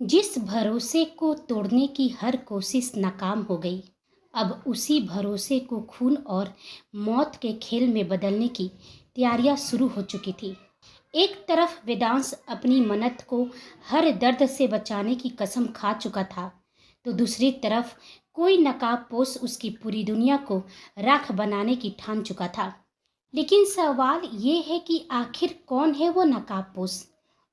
जिस भरोसे को तोड़ने की हर कोशिश नाकाम हो गई, अब उसी भरोसे को खून और मौत के खेल में बदलने की तैयारियां शुरू हो चुकी थी। एक तरफ वेदांश अपनी मन्नत को हर दर्द से बचाने की कसम खा चुका था, तो दूसरी तरफ कोई नकाबपोश उसकी पूरी दुनिया को राख बनाने की ठान चुका था। लेकिन सवाल ये है कि आखिर कौन है वो नकाबपोश,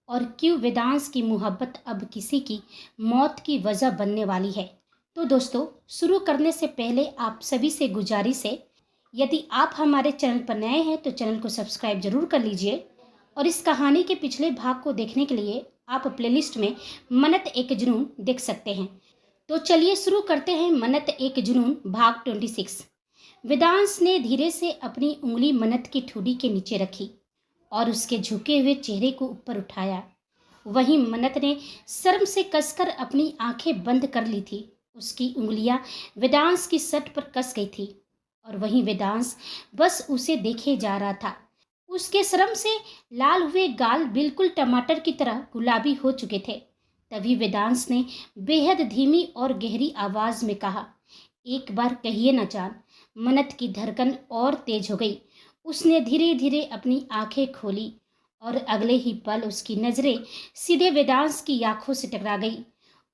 और क्यों वेदांश की मोहब्बत अब किसी की मौत की वजह बनने वाली है। तो दोस्तों, शुरू करने से पहले आप सभी से गुजारिश है, यदि आप हमारे चैनल पर नए हैं तो चैनल को सब्सक्राइब जरूर कर लीजिए, और इस कहानी के पिछले भाग को देखने के लिए आप प्लेलिस्ट में मन्नत एक जुनून देख सकते हैं। तो चलिए शुरू करते हैं मन्नत एक जुनून भाग 26। वेदांश ने धीरे से अपनी उंगली मन्नत की ठुड्डी के नीचे रखी और उसके झुके हुए चेहरे को ऊपर उठाया। वहीं मन्नत ने शर्म से कसकर अपनी आंखें बंद कर ली थी। उसकी उंगलियां वेदांश की शर्ट पर कस गई थी, और वहीं वेदांश बस उसे देखे जा रहा था। उसके शर्म से लाल हुए गाल बिल्कुल टमाटर की तरह गुलाबी हो चुके थे। तभी वेदांश ने बेहद धीमी और गहरी आवाज में कहा, एक बार कहिए ना जान। मन्नत की धड़कन और तेज हो गई। उसने धीरे धीरे अपनी आंखें खोली, और अगले ही पल उसकी नजरें सीधे वेदांश की आंखों से टकरा गई।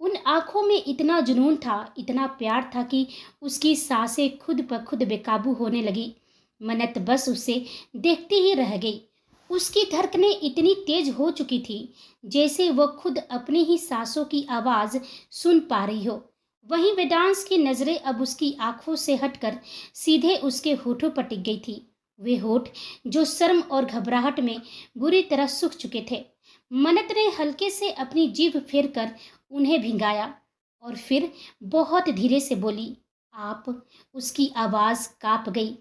उन आंखों में इतना जुनून था, इतना प्यार था कि उसकी सांसें खुद ब खुद बेकाबू होने लगी। मन्नत बस उसे देखती ही रह गई। उसकी धड़कनें इतनी तेज हो चुकी थी जैसे वह खुद अपनी ही सांसों की आवाज सुन पा रही हो। वहीं वेदांश की नजरें अब उसकी आंखों से हटकर सीधे उसके होठों पर टिक गई थी। वे होठ जो शर्म और घबराहट में बुरी तरह सूख चुके थे। मन्नत ने हल्के से अपनी जीभ फेरकर उन्हें भिंगाया, और फिर बहुत धीरे से बोली, आप। उसकी आवाज कांप गई।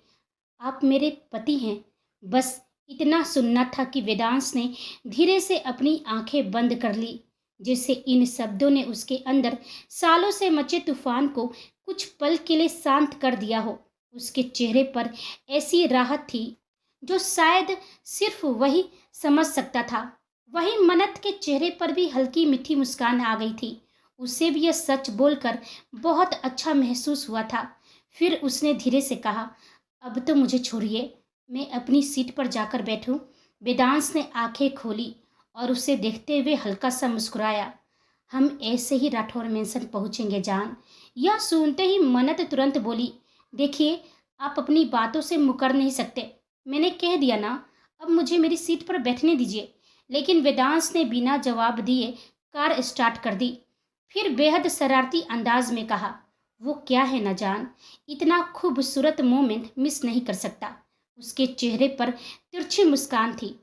आप मेरे पति हैं। बस इतना सुनना था कि वेदांश ने धीरे से अपनी आंखें बंद कर ली, जैसे इन शब्दों ने उसके अंदर सालों से मचे तूफान को कुछ पल के लिए शांत कर दिया हो। उसके चेहरे पर ऐसी राहत थी जो शायद सिर्फ वही समझ सकता था। वहीं मन्नत के चेहरे पर भी हल्की मीठी मुस्कान आ गई थी। उसे भी यह सच बोलकर बहुत अच्छा महसूस हुआ था। फिर उसने धीरे से कहा, अब तो मुझे छोड़िए, मैं अपनी सीट पर जाकर बैठूं। वेदांश ने आंखें खोली और उसे देखते हुए हल्का सा मुस्कुराया। हम ऐसे ही राठौर मेंशन पहुंचेंगे जान। यह सुनते ही मन्नत तुरंत बोली, देखिए, आप अपनी बातों से मुकर नहीं सकते। मैंने कह दिया ना, अब मुझे मेरी सीट पर बैठने दीजिए। लेकिन वेदांश ने बिना जवाब दिए कार स्टार्ट कर दी। फिर बेहद शरारती अंदाज में कहा, वो क्या है ना जान, इतना खूबसूरत मोमेंट मिस नहीं कर सकता। उसके चेहरे पर तिरछी मुस्कान थी,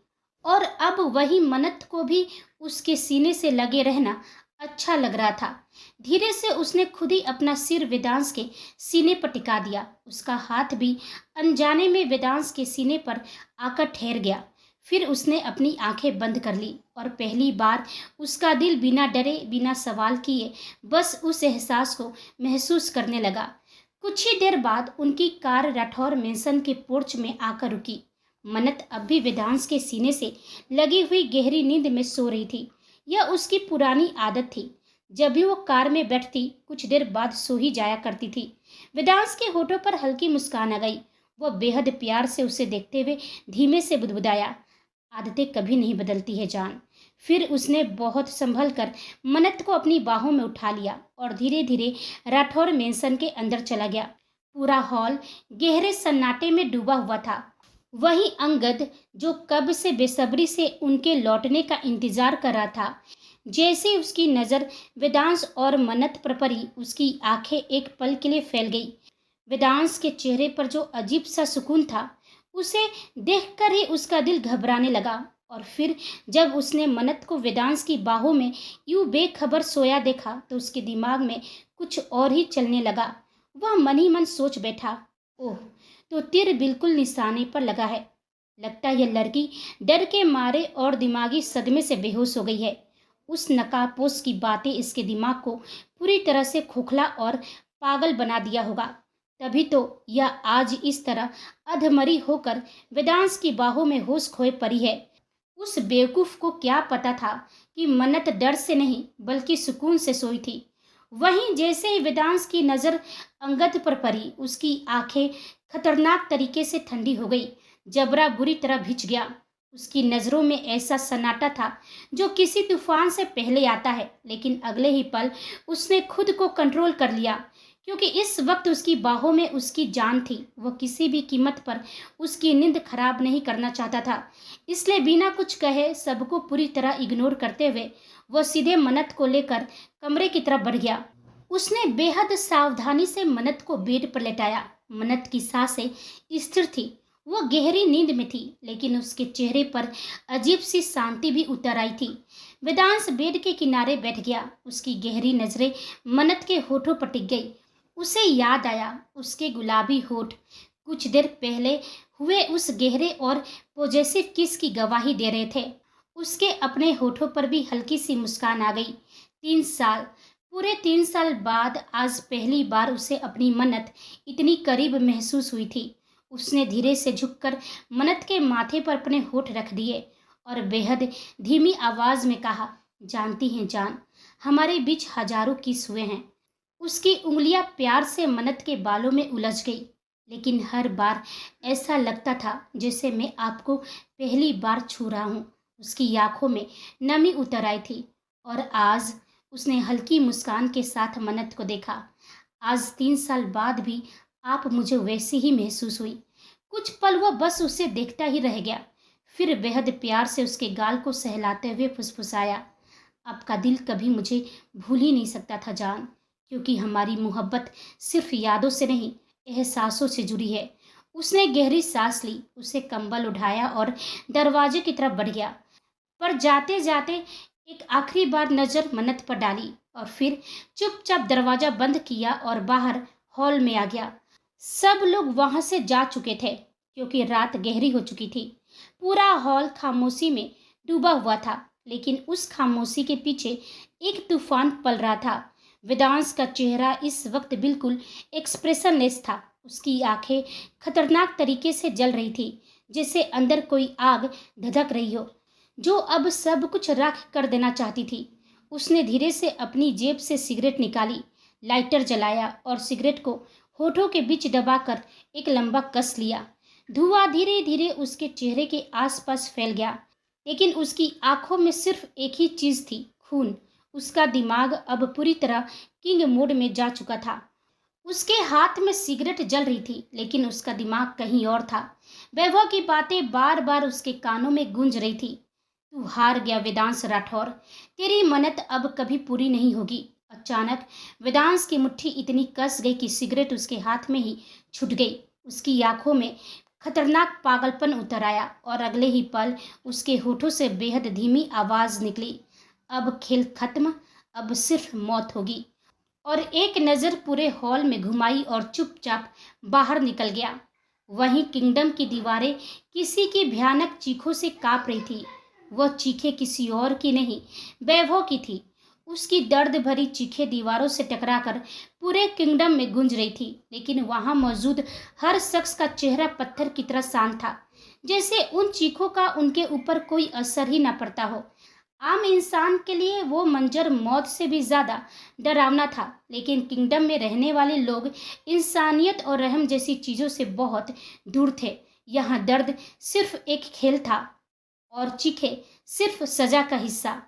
और अब वही मन्नत को भी उसके सीने से लगे रहना अच्छा लग रहा था। धीरे से उसने खुद ही अपना सिर वेदांश के सीने पर टिका दिया। उसका हाथ भी अनजाने में वेदांश के सीने पर आकर ठहर गया। फिर उसने अपनी आंखें बंद कर ली, और पहली बार उसका दिल बिना डरे बिना सवाल किए बस उस एहसास को महसूस करने लगा। कुछ ही देर बाद उनकी कार राठौर मेंशन के पोर्च में आकर रुकी। मन्नत अब भी वेदांश के सीने से लगी हुई गहरी नींद में सो रही थी। यह उसकी पुरानी आदत थी। जब भी वो कार में बैठती कुछ देर बाद सो ही जाया करती थी। वेदांश के होठों पर हल्की मुस्कान आ गई। वह बेहद प्यार से उसे देखते हुए धीमे से बुदबुदाया, आदतें कभी नहीं बदलती है जान। फिर उसने बहुत संभल कर मन्नत को अपनी बाहों में उठा लिया और धीरे धीरे राठौर मेंशन के अंदर चला गया। पूरा हॉल गहरे सन्नाटे में डूबा हुआ था। वहीं अंगद, जो कब से बेसब्री से उनके लौटने का इंतजार कर रहा था, जैसे उसकी नज़र वेदांश और मन्नत पर पड़ी, उसकी आंखें एक पल के लिए फैल गई। वेदांश के चेहरे पर जो अजीब सा सुकून था, उसे देखकर ही उसका दिल घबराने लगा। और फिर जब उसने मन्नत को वेदांश की बाहों में यूं बेखबर सोया देखा तो उसके दिमाग में कुछ और ही चलने लगा। वह मन ही मन सोच बैठा, ओह, तो तीर बिल्कुल निशाने पर लगा है। लगता है यह लड़की डर के मारे और दिमागी सदमे से बेहोश हो गई है। उस नकाबपोश की बातें इसके दिमाग को पूरी तरह से खोखला और पागल बना दिया होगा। तभी तो यह आज इस तरह अधमरी होकर वेदांश की बाहों में होश खोए पड़ी है। उस बेवकूफ को क्या पता था कि मन्नत डर से नहीं बल्कि सुकून से सोई थी। वहीं जैसे ही वेदांश की नजर अंगद पर पड़ी, उसकी आंखें खतरनाक तरीके से ठंडी हो गई। जबरा बुरी तरह भिज गया। उसकी नजरों में ऐसा सन्नाटा था जो किसी तूफान से पहले आता है, लेकिन अगले ही पल उसने खुद को कंट्रोल कर लिया, क्योंकि इस वक्त उसकी बाहों में उसकी जान थी। वह किसी भी कीमत पर उसकी नींद खराब नहीं करना चाहता था। इसलिए बिना कुछ कहे, सबको पूरी तरह इग्नोर करते हुए, वह सीधे मन्नत को लेकर कमरे की तरफ बढ़ गया। उसने बेहद सावधानी से मन्नत को बेड पर लेटाया। मन्नत की सांसें स्थिर थी। वो गहरी नींद में थी, लेकिन उसके चेहरे पर अजीब सी शांति भी उतर आई थी। वेदांश बेड के किनारे बैठ गया। उसकी गहरी नजरें मन्नत के होठों पर टिक गई। उसे याद आया, उसके गुलाबी होठ कुछ देर पहले हुए उस गहरे और पॉजेसिव किस की गवाही दे रहे थे। उसके अपने होठों पर भी हल्की सी मुस्कान आ गई। 3 साल, पूरे 3 साल बाद आज पहली बार उसे अपनी मन्नत इतनी करीब महसूस हुई थी। उसने धीरे से झुककर मन्नत के माथे पर अपने होठ रख दिए और बेहद धीमी आवाज में कहा, जानती हैं जान, हमारे बीच हजारों किस हुए हैं। उसकी उंगलियां प्यार से मन्नत के बालों में उलझ गई, लेकिन हर बार ऐसा लगता था जैसे मैं आपको पहली बार छू रहा हूँ। उसकी आंखों में नमी उतर आई थी और आज उसने हल्की मुस्कान के साथ मन्नत को देखा। आज 3 साल बाद भी आप मुझे वैसी ही महसूस हुई। कुछ पल वह बस उसे देखता ही रह गया, फिर बेहद प्यार से उसके गाल को सहलाते हुए फुसफुसाया, आपका दिल कभी मुझे भूल ही नहीं सकता था जान, क्योंकि हमारी मोहब्बत सिर्फ यादों से नहीं, एहसासों से जुड़ी है। उसने गहरी सांस ली, उसे कंबल उठाया और दरवाजे की तरफ बढ़ गया। पर जाते जाते एक आखिरी बार नजर मन्नत पर डाली और फिर चुपचाप दरवाजा बंद किया और बाहर हॉल में आ गया। सब लोग वहां से जा चुके थे, क्योंकि रात गहरी हो चुकी थी। पूरा हॉल खामोशी में डूबा हुआ था, लेकिन उस खामोशी के पीछे एक तूफान पल रहा था। वेदांश का चेहरा इस वक्त बिल्कुल एक्सप्रेशनलेस था। उसकी आंखें खतरनाक तरीके से जल रही थी, जैसे अंदर कोई आग धधक रही हो, जो अब सब कुछ राख कर देना चाहती थी। उसने धीरे से अपनी जेब से सिगरेट निकाली, लाइटर जलाया और सिगरेट को होठों के बीच दबाकर एक लंबा कस लिया। धुआं धीरे धीरे उसके चेहरे के आसपास फैल गया, लेकिन उसकी आंखों में सिर्फ एक ही चीज थी, खून। उसका दिमाग अब पूरी तरह किंग मोड में जा चुका था। उसके हाथ में सिगरेट जल रही थी, लेकिन उसका दिमाग कहीं और था। वैभव की बातें बार बार उसके कानों में गूंज रही थी। तू हार गया वेदांश राठौर, तेरी मन्नत अब कभी पूरी नहीं होगी। अचानक वेदांश की मुट्ठी इतनी कस गई कि सिगरेट उसके हाथ में ही छूट गई। उसकी आंखों में खतरनाक पागलपन उतर आया और अगले ही पल उसके होठों से बेहद धीमी आवाज निकली, अब खेल खत्म, अब सिर्फ मौत होगी। और एक नज़र पूरे हॉल में घुमाई और चुपचाप बाहर निकल गया। वहीं किंगडम की दीवारें किसी की भयानक चीखों से कांप रही थी। वह चीखें किसी और की नहीं, वैभव की थी। उसकी दर्द भरी चीखें दीवारों से टकराकर पूरे किंगडम में गूंज रही थी, लेकिन वहां मौजूद हर शख्स का चेहरा पत्थर की तरह शांत था, जैसे उन चीखों का उनके ऊपर कोई असर ही न पड़ता हो। आम इंसान के लिए वो मंजर मौत से भी ज्यादा डरावना था, लेकिन किंगडम में रहने वाले लोग इंसानियत और रहम जैसी चीजों से बहुत दूर थे। यहाँ दर्द सिर्फ एक खेल था और चीखें सिर्फ सजा का हिस्सा।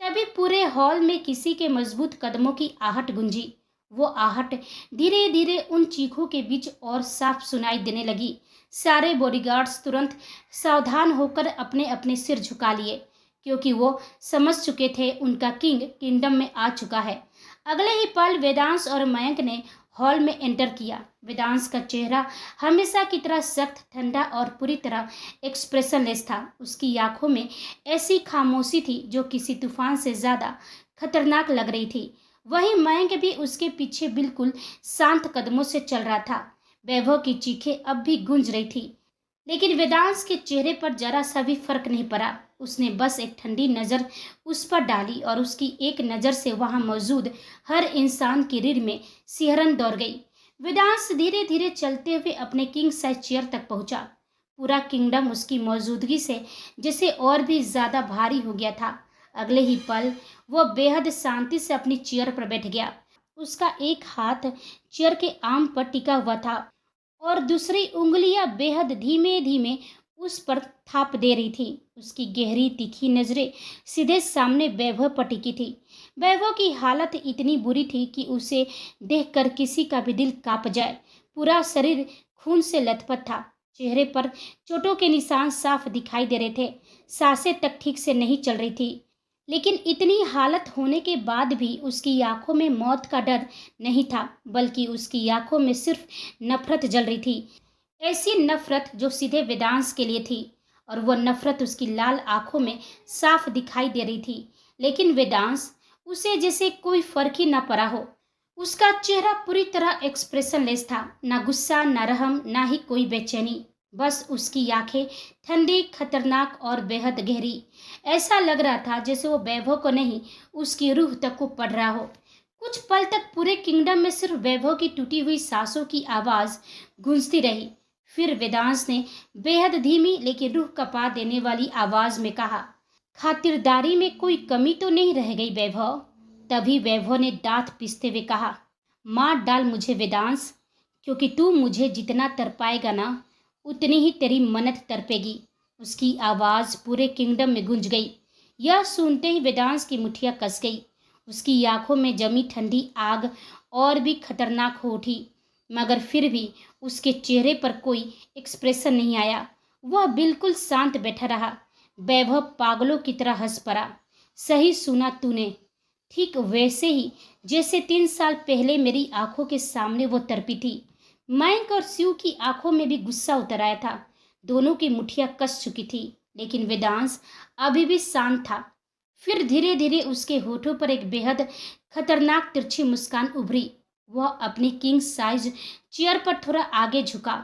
तभी पूरे हॉल में किसी के मजबूत कदमों की आहट गूंजी। वो आहट धीरे धीरे उन चीखों के बीच और साफ सुनाई देने लगी। सारे बॉडीगार्ड्स तुरंत सावधान होकर अपने अपने सिर झुका लिए, क्योंकि वो समझ चुके थे उनका किंग किंगडम में आ चुका है। अगले ही पल वेदांश और मयंक ने हॉल में एंटर किया। वेदांश का चेहरा हमेशा की तरह सख्त, ठंडा और पूरी तरह एक्सप्रेशनलेस था। उसकी आंखों में ऐसी खामोशी थी जो किसी तूफान से ज्यादा खतरनाक लग रही थी। वहीं मयंक भी उसके पीछे बिल्कुल शांत कदमों से चल रहा था। वैभव की चीखें अब भी गूंज रही थी, लेकिन वेदांश के चेहरे पर जरा सा भी फर्क नहीं पड़ा। उसने बस एक ठंडी नज़र उस पर डाली और उसकी एक नज़र से वहां मौजूद हर इंसान की रीढ़ में सिहरन दौड़ गई। वेदांश धीरे धीरे चलते हुए अपने किंग साइज चेयर तक पहुंचा। पूरा किंगडम उसकी मौजूदगी से जैसे और भी ज्यादा भारी हो गया था। अगले ही पल वह बेहद शांति से अपनी चेयर पर बैठ गया। उसका एक हाथ चेयर के आर्म पर टिका हुआ था और दूसरी उंगलियां बेहद धीमे धीमे उस पर थाप दे रही थी। उसकी गहरी तीखी नजरें सीधे सामने वैभव पर टिकी थी। वैभव की हालत इतनी बुरी थी कि उसे देखकर किसी का भी दिल कांप जाए। पूरा शरीर खून से लथपथ था। चेहरे पर चोटों के निशान साफ दिखाई दे रहे थे। सांसें तक ठीक से नहीं चल रही थी। लेकिन इतनी हालत होने के बाद भी उसकी आंखों में मौत का डर नहीं था, बल्कि उसकी आंखों में सिर्फ नफरत जल रही थी। ऐसी नफरत जो सीधे वेदांश के लिए थी, और वह नफरत उसकी लाल आंखों में साफ दिखाई दे रही थी। लेकिन वेदांश, उसे जैसे कोई फर्क ही ना पड़ा हो। उसका चेहरा पूरी तरह एक्सप्रेशनलेस था, ना गुस्सा, ना रहम, ना ही कोई बेचैनी। बस उसकी आंखें ठंडी, खतरनाक और बेहद गहरी। ऐसा लग रहा था जैसे वो वैभव को नहीं, उसकी रूह तक को पढ़ रहा हो। कुछ पल तक पूरे किंगडम में सिर्फ वैभव की टूटी हुई सांसों की आवाज गूंजती रही। फिर वेदांश ने बेहद धीमी लेकिन रूह कपा देने वाली आवाज में कहा, खातिरदारी में कोई कमी तो नहीं रह गई वैभव? तभी वैभव ने दांत पीसते हुए कहा, मार डाल मुझे वेदांश, क्योंकि तू मुझे जितना तड़पाएगा ना, उतनी ही तेरी मन्नत तड़पेगी। उसकी आवाज पूरे किंगडम में गूंज गई। यह सुनते ही वेदांश की मुठ्ठियां कस गई। उसकी आंखों में जमी ठंडी आग और भी खतरनाक हो उठी, मगर फिर भी उसके चेहरे पर कोई एक्सप्रेशन नहीं आया। वह बिल्कुल शांत बैठा रहा। वैभव पागलों की तरह हंस पड़ा। सही सुना तूने, ठीक वैसे ही जैसे 3 साल पहले मेरी आंखों के सामने वो तड़पी थी। मयंक और शिव की आंखों में भी गुस्सा उतर आया था। दोनों की मुठ्ठियां कस चुकी थी, लेकिन वेदांश अभी भी शांत था। फिर धीरे धीरे उसके होठों पर एक बेहद खतरनाक तिरछी मुस्कान उभरी। वह अपनी किंग साइज चेयर पर थोड़ा आगे झुका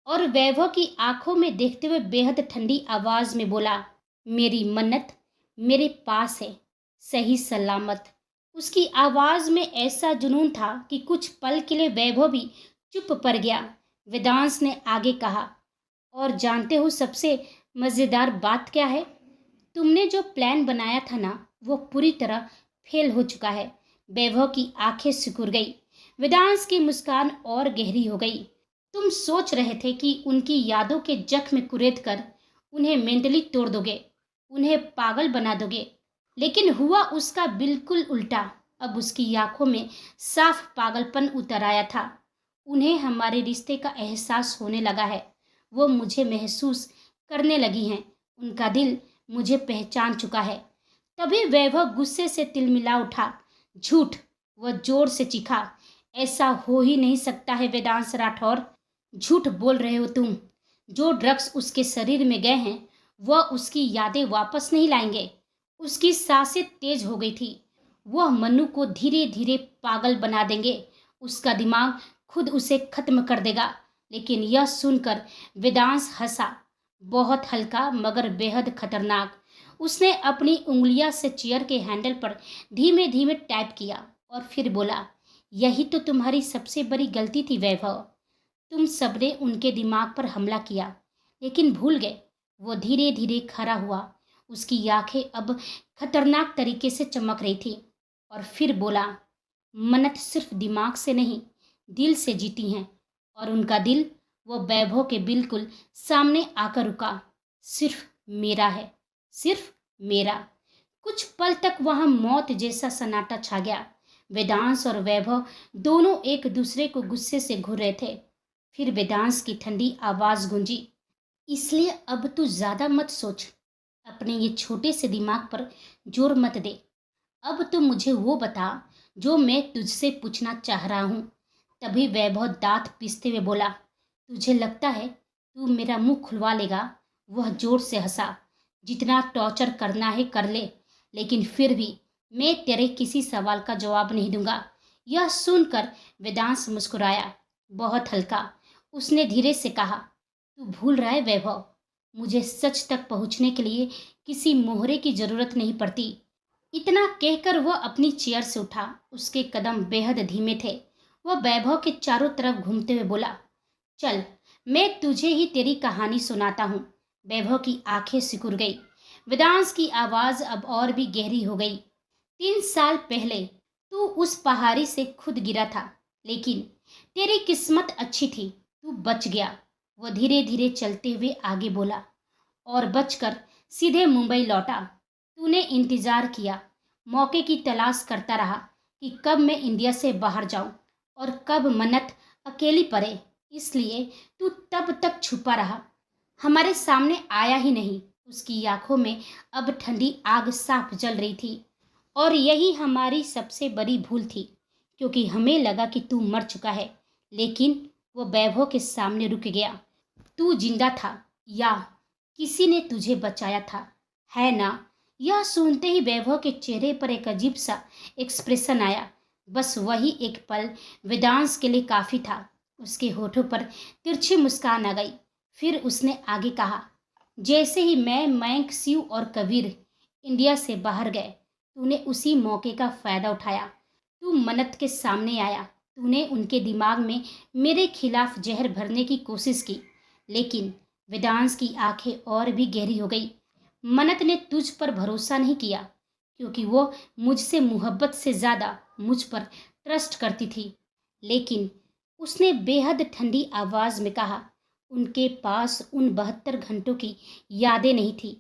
और वैभव की आंखों में देखते हुए बेहद ठंडी आवाज में बोला, मेरी मन्नत मेरे पास है, सही सलामत। उसकी आवाज में ऐसा जुनून था कि कुछ पल के लिए वैभव भी चुप पड़ गया। वेदांश ने आगे कहा, और जानते हो सबसे मजेदार बात क्या है? तुमने जो प्लान बनाया था ना, वो पूरी तरह फेल हो चुका है। वैभव की आंखें सिकुड़ गई। वेदांश की मुस्कान और गहरी हो गई। तुम सोच रहे थे कि उनकी यादों के जख्म कुरेद कर उन्हें मेंटली तोड़ दोगे, उन्हें पागल बना दोगे, लेकिन हुआ उसका बिल्कुल उल्टा। अब उसकी आंखों में साफ पागलपन उतर आया था। उन्हें हमारे रिश्ते का एहसास होने लगा है। वो मुझे महसूस करने लगी हैं। उनका दिल मुझे पहचान चुका है। तभी वैभव गुस्से से तिलमिला उठा। झूठ! वह जोर से चीखा। ऐसा हो ही नहीं सकता है वेदांश राठौर, झूठ बोल रहे हो तुम। जो ड्रग्स उसके शरीर में गए हैं वह उसकी यादें वापस नहीं लाएंगे। उसकी सांसें तेज हो गई थी। वह मनु को धीरे धीरे पागल बना देंगे। उसका दिमाग खुद उसे खत्म कर देगा। लेकिन यह सुनकर वेदांश हंसा, बहुत हल्का मगर बेहद खतरनाक। उसने अपनी उंगलियां से चेयर के हैंडल पर धीमे धीमे टैप किया और फिर बोला, यही तो तुम्हारी सबसे बड़ी गलती थी वैभव। तुम सबने उनके दिमाग पर हमला किया, लेकिन भूल गए। वो धीरे धीरे खड़ा हुआ। उसकी आंखें अब खतरनाक तरीके से चमक रही थी और फिर बोला, मन्नत सिर्फ दिमाग से नहीं, दिल से जीती हैं। और उनका दिल वो वैभव के बिल्कुल सामने आकर रुका। सिर्फ मेरा है, सिर्फ मेरा। कुछ पल तक वहां मौत जैसा सन्नाटा छा गया। वेदांश और वैभव दोनों एक दूसरे को गुस्से से घूर रहे थे। फिर वेदांश की ठंडी आवाज गूंजी, इसलिए अब तू ज्यादा मत सोच, अपने ये छोटे से दिमाग पर जोर मत दे। अब तू मुझे वो बता जो मैं तुझसे पूछना चाह रहा हूँ। तभी वैभव दांत पीसते हुए बोला, तुझे लगता है तू मेरा मुंह खुलवा लेगा? वह जोर से हंसा, जितना टॉर्चर करना है कर ले, लेकिन फिर भी मैं तेरे किसी सवाल का जवाब नहीं दूंगा। यह सुनकर वेदांश मुस्कुराया, बहुत हल्का। उसने धीरे से कहा, तू भूल रहा है वैभव, मुझे सच तक पहुंचने के लिए किसी मोहरे की जरूरत नहीं पड़ती। इतना कहकर वह अपनी चेयर से उठा। उसके कदम बेहद धीमे थे। वह वैभव के चारों तरफ घूमते हुए बोला, चल मैं तुझे ही तेरी कहानी सुनाता हूँ। वैभव की आंखें सिकुड़ गई। वेदांश की आवाज अब और भी गहरी हो गई। 3 साल पहले तू उस पहाड़ी से खुद गिरा था, लेकिन तेरी किस्मत अच्छी थी, तू बच गया। वो धीरे धीरे चलते हुए आगे बोला। और बचकर सीधे मुंबई लौटा। तूने इंतजार किया, मौके की तलाश करता रहा कि कब मैं इंडिया से बाहर जाऊं और कब मन्नत अकेली पड़े। इसलिए तू तब तक छुपा रहा, हमारे सामने आया ही नहीं। उसकी आंखों में अब ठंडी आग साफ जल रही थी। और यही हमारी सबसे बड़ी भूल थी, क्योंकि हमें लगा कि तू मर चुका है, लेकिन वो वैभव के सामने रुक गया। तू जिंदा था, या किसी ने तुझे बचाया था, है ना? यह सुनते ही वैभव के चेहरे पर एक अजीब सा एक्सप्रेशन आया। बस वही एक पल वेदांश के लिए काफी था। उसके होठों पर तिरछी मुस्कान आ गई। फिर उसने आगे कहा, जैसे ही मैं, मयंक, शिव और कबीर इंडिया से बाहर गए, तूने उसी मौके का फायदा उठाया। तू मन्नत के सामने आया। तूने उनके दिमाग में मेरे खिलाफ जहर भरने की कोशिश की, लेकिन वेदांश की आंखें और भी गहरी हो गई। मन्नत ने तुझ पर भरोसा नहीं किया, क्योंकि वो मुझसे मोहब्बत से ज़्यादा मुझ पर ट्रस्ट करती थी। लेकिन उसने बेहद ठंडी आवाज़ में कहा, उनके पास उन 72 घंटों की यादें नहीं थी,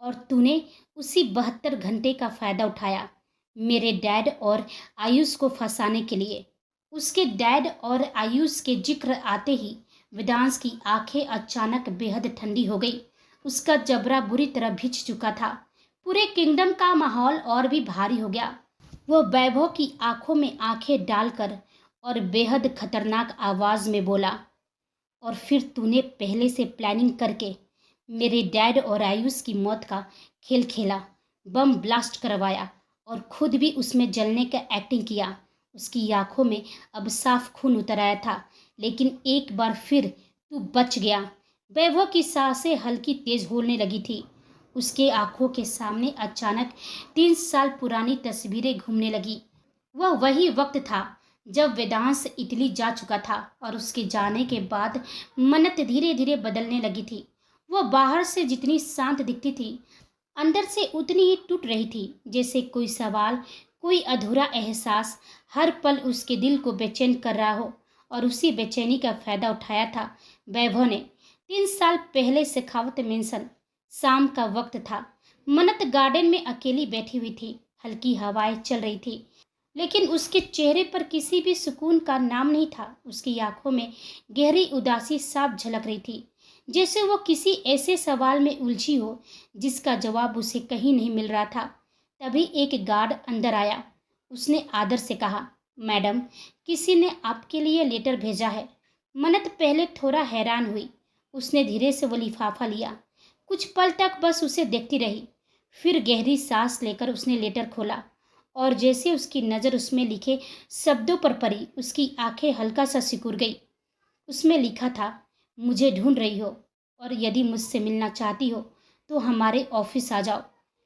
और तूने उसी 72 घंटे का फ़ायदा उठाया मेरे डैड और आयुष को फंसाने के लिए। उसके डैड और आयुष के जिक्र आते ही वेदांश की आंखें अचानक बेहद ठंडी हो गई। उसका जबड़ा बुरी तरह भिज चुका था। पूरे किंगडम का माहौल और भी भारी हो गया। वो वैभव की आंखों में आंखें डालकर और बेहद खतरनाक आवाज में बोला, और फिर तूने पहले से प्लानिंग करके मेरे डैड और आयुष की मौत का खेल खेला, बम ब्लास्ट करवाया और खुद भी उसमें जलने का एक्टिंग किया। उसकी आंखों में अब साफ खून उतर आया था, लेकिन एक बार फिर तू बच गया। वैभव की सांसें हल्की तेज होने लगी थी। उसके आंखों के सामने अचानक 3 साल पुरानी तस्वीरें घूमने लगी। वह वही वक्त था जब वेदांश इटली जा चुका था, और उसके जाने के बाद मन्नत धीरे धीरे बदलने लगी थी। वह बाहर से जितनी शांत दिखती थी, अंदर से उतनी ही टूट रही थी। जैसे कोई सवाल, कोई अधूरा एहसास हर पल उसके दिल को बेचैन कर रहा हो। और उसी बेचैनी का फायदा उठाया था वैभव ने। 3 साल पहले शेखावत मेंशन, शाम का वक्त था। मन्नत गार्डन में अकेली बैठी हुई थी। हल्की हवाएं चल रही थी, लेकिन उसके चेहरे पर किसी भी सुकून का नाम नहीं था। उसकी आंखों में गहरी उदासी साफ झलक रही थी, जैसे वो किसी ऐसे सवाल में उलझी हो जिसका जवाब उसे कहीं नहीं मिल रहा था। तभी एक गार्ड अंदर आया। उसने आदर से कहा, मैडम, किसी ने आपके लिए लेटर भेजा है। मन्नत पहले थोड़ा हैरान हुई। उसने धीरे से वो लिफाफा लिया। कुछ पल तक बस उसे देखती रही। फिर गहरी सांस लेकर उसने लेटर खोला, और जैसे उसकी नज़र उसमें लिखे शब्दों पर पड़ी, उसकी आंखें हल्का सा सिकुड़ गई। उसमें लिखा था, मुझे ढूंढ रही हो और यदि मुझसे मिलना चाहती हो तो हमारे ऑफिस आ जाओ,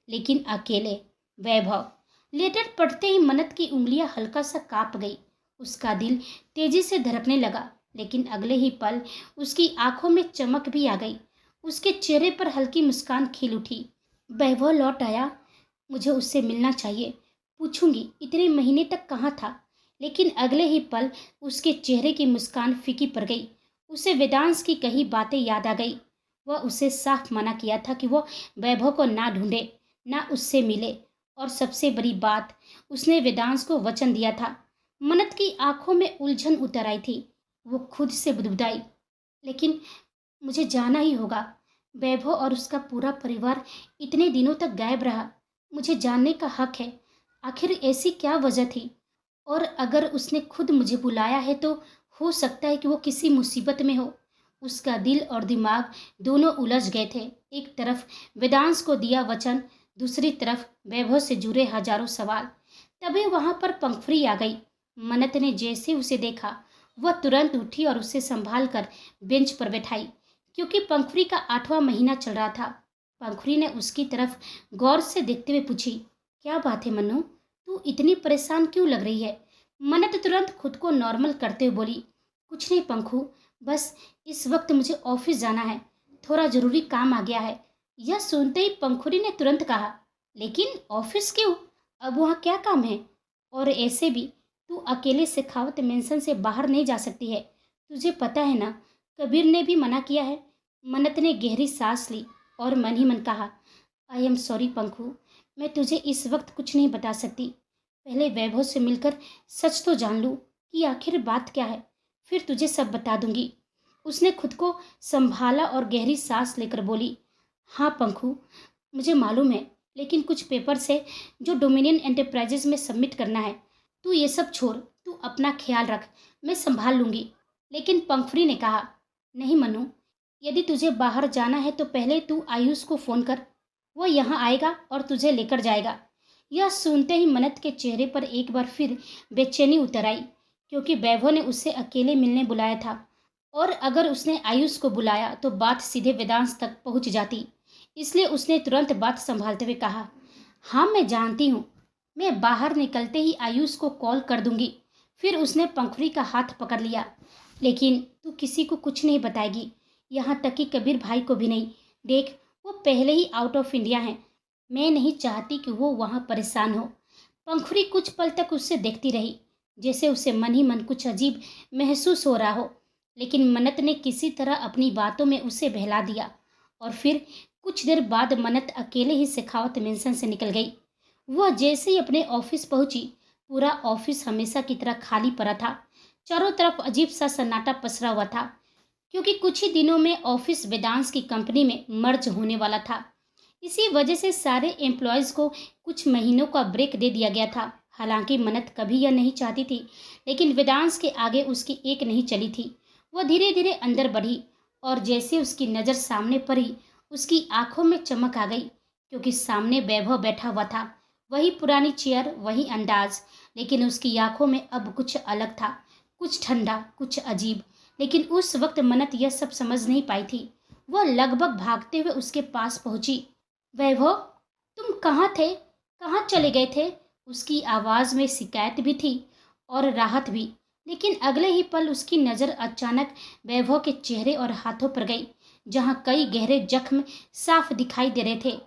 लेकिन अकेले। वैभव। लेटर पढ़ते ही मन्नत की उंगलियां हल्का सा कांप गई। उसका दिल तेजी से धड़कने लगा, लेकिन अगले ही पल उसकी आंखों में चमक भी आ गई। उसके चेहरे पर हल्की मुस्कान खिल उठी। वैभव लौट आया। मुझे उससे मिलना चाहिए। पूछूंगी इतने महीने तक कहाँ था। लेकिन अगले ही पल उसके चेहरे की मुस्कान फीकी पड़ गई। उसे वेदांश की कही बातें याद आ गई। वह उसे साफ मना किया था कि वो वैभव को ना ढूंढे, ना उससे मिले। और सबसे बड़ी बात, उसने वेदांश को वचन दिया था। मन्नत की आंखों में उलझन उतर आई थी। वो खुद से बुदबुदाई, लेकिन मुझे जाना ही होगा। वैभव और उसका पूरा परिवार इतने दिनों तक गायब रहा। मुझे जानने का हक है। आखिर ऐसी क्या वजह थी? और अगर उसने खुद मुझे बुलाया है तो हो सकता है कि वो किसी मुसीबत में हो। उसका दिल और दिमाग दोनों उलझ गए थे। एक तरफ वेदांश को दिया वचन, दूसरी तरफ वैभव से जुड़े हजारों सवाल। तभी वहां पर पंखुड़ी आ गई। मन्नत ने जैसे उसे देखा, वह तुरंत उठी और उसे संभाल कर बेंच पर बैठाई, क्योंकि पंखुड़ी का 8वां महीना चल रहा था। पंखुड़ी ने उसकी तरफ गौर से देखते हुए पूछी, क्या बात है मन्नू, तू इतनी परेशान क्यों लग रही है? मन्नत तुरंत खुद को नॉर्मल करते हुए बोली, कुछ नहीं पंखू, बस इस वक्त मुझे ऑफिस जाना है, थोड़ा ज़रूरी काम आ गया है। यह सुनते ही पंखुड़ी ने तुरंत कहा, लेकिन ऑफिस क्यों? अब वहाँ क्या काम है? और ऐसे भी तू अकेले शेखावत मेंशन से बाहर नहीं जा सकती है। तुझे पता है ना, कबीर ने भी मना किया है। मन्नत ने गहरी सांस ली और मन ही मन कहा, आई एम सॉरी पंखू, मैं तुझे इस वक्त कुछ नहीं बता सकती। पहले वैभव से मिलकर सच तो जान लूँ कि आखिर बात क्या है, फिर तुझे सब बता दूंगी। उसने खुद को संभाला और गहरी सांस लेकर बोली, हाँ पंखू, मुझे मालूम है, लेकिन कुछ पेपर्स है जो डोमिनियन एंटरप्राइजेज में सबमिट करना है। तू ये सब छोड़, तू अपना ख्याल रख, मैं संभाल लूंगी। लेकिन पंखुड़ी ने कहा, नहीं मनु, यदि तुझे बाहर जाना है तो पहले तू आयुष को फ़ोन कर, वो यहाँ आएगा और तुझे लेकर जाएगा। यह सुनते ही मन्नत के चेहरे पर एक बार फिर बेचैनी उतर आई, क्योंकि वैभव ने उसे अकेले मिलने बुलाया था और अगर उसने आयुष को बुलाया तो बात सीधे वेदांश तक पहुंच जाती। इसलिए उसने तुरंत बात संभालते हुए कहा, हाँ मैं जानती हूँ, मैं बाहर निकलते ही आयुष को कॉल कर दूंगी। फिर उसने पंखुड़ी का हाथ पकड़ लिया, लेकिन तू किसी को कुछ नहीं बताएगी, यहाँ तक कि कबीर भाई को भी नहीं। देख, वो पहले ही आउट ऑफ इंडिया हैं, मैं नहीं चाहती कि वो वहाँ परेशान हो। पंखुड़ी कुछ पल तक उससे देखती रही, जैसे उसे मन ही मन कुछ अजीब महसूस हो रहा हो। लेकिन मन्नत ने किसी तरह अपनी बातों में उसे बहला दिया और फिर कुछ देर बाद मन्नत अकेले ही शेखावत मेंशन से निकल गई। वह जैसे ही अपने ऑफिस पहुंची, पूरा ऑफिस हमेशा की तरह खाली पड़ा था। चारों तरफ अजीब सा सन्नाटा पसरा हुआ था, क्योंकि कुछ ही दिनों में ऑफिस वेदांश की कंपनी में मर्ज होने वाला था। इसी वजह से सारे एम्प्लॉयज़ को कुछ महीनों का ब्रेक दे दिया गया था। हालांकि मन्नत कभी यह नहीं चाहती थी, लेकिन वेदांश के आगे उसकी एक नहीं चली थी। वह धीरे धीरे अंदर बढ़ी और जैसे उसकी नज़र सामने पड़ी, उसकी आंखों में चमक आ गई, क्योंकि सामने वैभव बैठा हुआ था। वही पुरानी चेयर, वही अंदाज, लेकिन उसकी आंखों में अब कुछ अलग था, कुछ ठंडा, कुछ अजीब। लेकिन उस वक्त मन्नत यह सब समझ नहीं पाई थी। वह लगभग भागते हुए उसके पास पहुंची। वैभव, तुम कहाँ थे? कहाँ चले गए थे? उसकी आवाज़ में शिकायत भी थी और राहत भी। लेकिन अगले ही पल उसकी नज़र अचानक वैभव के चेहरे और हाथों पर गई, जहाँ कई गहरे जख्म साफ दिखाई दे रहे थे।